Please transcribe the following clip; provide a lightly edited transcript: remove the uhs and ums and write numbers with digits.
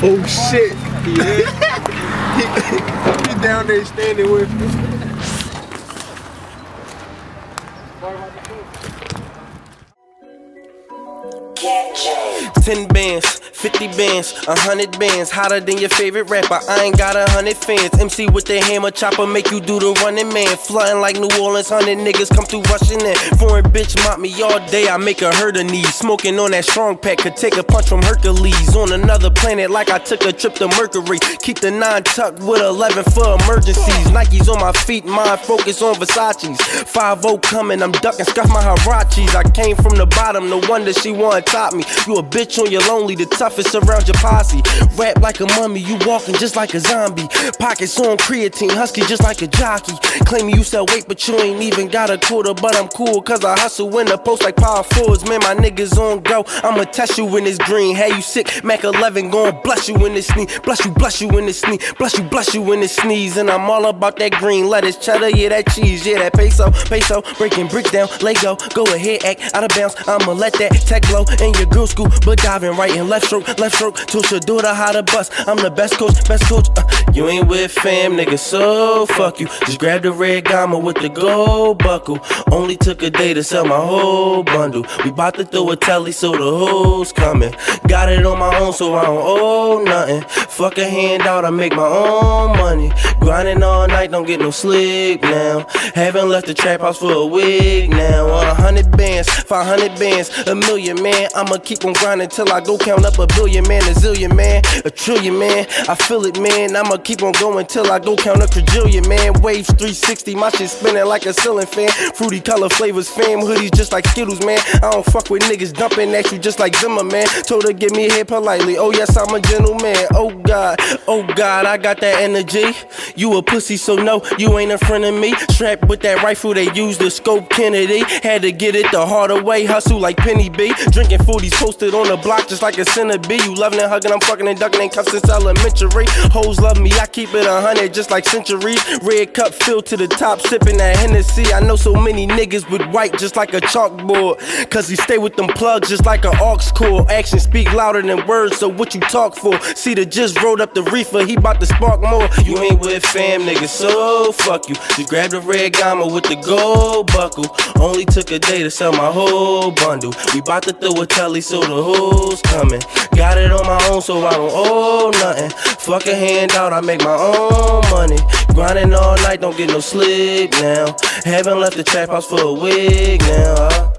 Oh shit. Yeah. he down there standing with me. 10 bands, 50 bands, 100 bands, hotter than your favorite rapper. I ain't got 100 fans. MC with the hammer chopper make you do the running man. Flooding like New Orleans, 100 niggas come through rushing in. Foreign bitch mop me all day, I make her hurt her knees. Smoking on that strong pack, could take a punch from Hercules. On another planet like I took a trip to Mercury. Keep the 9 tucked with 11 for emergencies. Nikes on my feet, mind focus on Versace's. 5-0 coming, I'm ducking, scuff my Harachis. I came from the bottom, no wonder she wanna top me. You a bitch on your lonely, the toughest around your posse. Rap like a mummy, you walking just like a zombie. Pockets on creatine, husky just like a jockey. Claiming you sell weight, but you ain't even got a quarter. But I'm cool, cause I hustle in the post like power forwards. Man, my niggas on go, I'ma test you in this green. Hey, you sick, Mac 11 gon' bless you in this knee. Bless you in this knee. Bless you in this sneeze. And I'm all about that green lettuce, cheddar, yeah, that cheese. Yeah, that peso, breaking bricks down, Lego. Go ahead, act out of bounds, I'ma let that tech blow. In your girl school, but diving right in left stroke. Teach your daughter how to bust. I'm the best coach. You ain't with fam, nigga, so fuck you. Just grab the red gamma with the gold buckle. Only took a day to sell my whole bundle. We bout to throw a telly, so the hoes coming. Got it on my own, so I don't owe nothing. Fuck a handout, I make my own money. Grinding all night, don't get no sleep now. Haven't left the trap house for a week now. 100 bands, 500 bands, a million, man. I'ma keep on grinding till I go count up a billion, man, a zillion, man, a trillion, man. I feel it, man. I'ma keep on going till I go count a quadrillion, man. Waves 360, my shit spinning like a ceiling fan. Fruity color flavors, fam, hoodies just like Skittles, man. I don't fuck with niggas dumping at you just like Zimmer, man. Told her give me head politely. Oh yes, I'm a gentleman. Oh God, I got that energy. You a pussy, so no, you ain't in front of me. Strapped with that rifle, they used to scope Kennedy. Had to get it the harder way, hustle like Penny B. Drinking 40s posted on the block just like a centipede. You loving and hugging, I'm fucking and ducking in cuffs since elementary. Hoes love me, I keep it 100 just like centuries. Red cup filled to the top, sipping that Hennessy. I know so many niggas with white just like a chalkboard. Cause he stay with them plugs just like an aux cord. Actions speak louder than words, so what you talk for? See the just rolled up the reefer, he bout to spark more. You ain't with fam, nigga, so fuck you. Just grab the red gamma with the gold buckle. Only took a day to sell my whole bundle. We bout to throw a telly, so the hoes coming. Got it on my own, so I don't owe nothing. Fuck a handout, I make my own money. Grinding all night, don't get no sleep now. Haven't left the trap house for a week now.